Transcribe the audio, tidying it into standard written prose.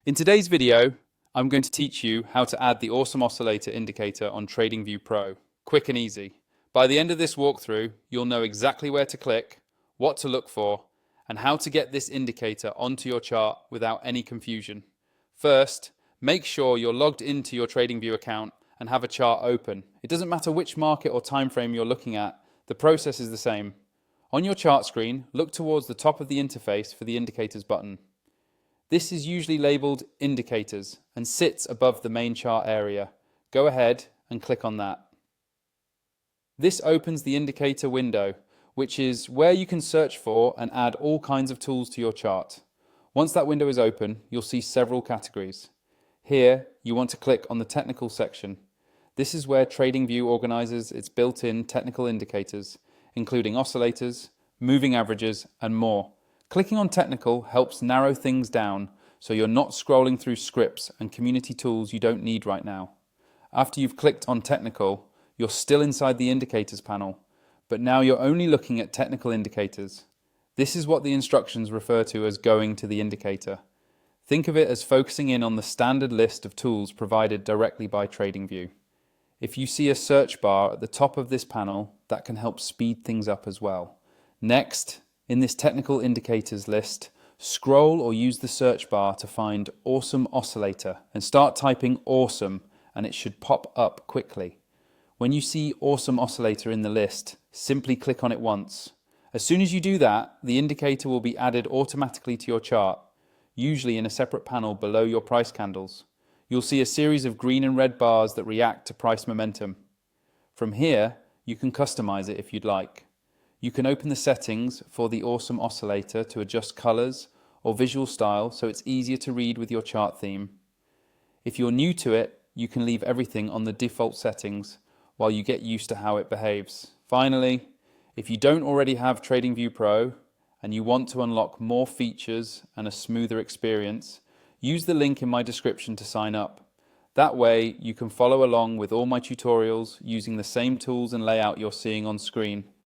In today's video, I'm going to teach you how to add the Awesome Oscillator Indicator on TradingView Pro, quick and easy. By the end of this walkthrough, you'll know exactly where to click, what to look for, and how to get this indicator onto your chart without any confusion. First, make sure you're logged into your TradingView account and have a chart open. It doesn't matter which market or time frame you're looking at, the process is the same. On your chart screen, look towards the top of the interface for the Indicators button. This is usually labeled Indicators and sits above the main chart area. Go ahead and click on that. This opens the indicator window, which is where you can search for and add all kinds of tools to your chart. Once that window is open, you'll see several categories. Here, you want to click on the Technical section. This is where TradingView organizes its built-in technical indicators, including oscillators, moving averages, and more. Clicking on Technical helps narrow things down so you're not scrolling through scripts and community tools you don't need right now. After you've clicked on Technical, you're still inside the Indicators panel, but now you're only looking at technical indicators. This is what the instructions refer to as going to the indicator. Think of it as focusing in on the standard list of tools provided directly by TradingView. If you see a search bar at the top of this panel, that can help speed things up as well. Next, in this technical indicators list, scroll or use the search bar to find Awesome Oscillator and start typing Awesome, and it should pop up quickly. When you see Awesome Oscillator in the list, simply click on it once. As soon as you do that, the indicator will be added automatically to your chart, usually in a separate panel below your price candles. You'll see a series of green and red bars that react to price momentum. From here, you can customize it if you'd like. You can open the settings for the Awesome Oscillator to adjust colors or visual style so it's easier to read with your chart theme. If you're new to it, you can leave everything on the default settings while you get used to how it behaves. Finally, if you don't already have TradingView Pro and you want to unlock more features and a smoother experience, use the link in my description to sign up. That way, you can follow along with all my tutorials using the same tools and layout you're seeing on screen.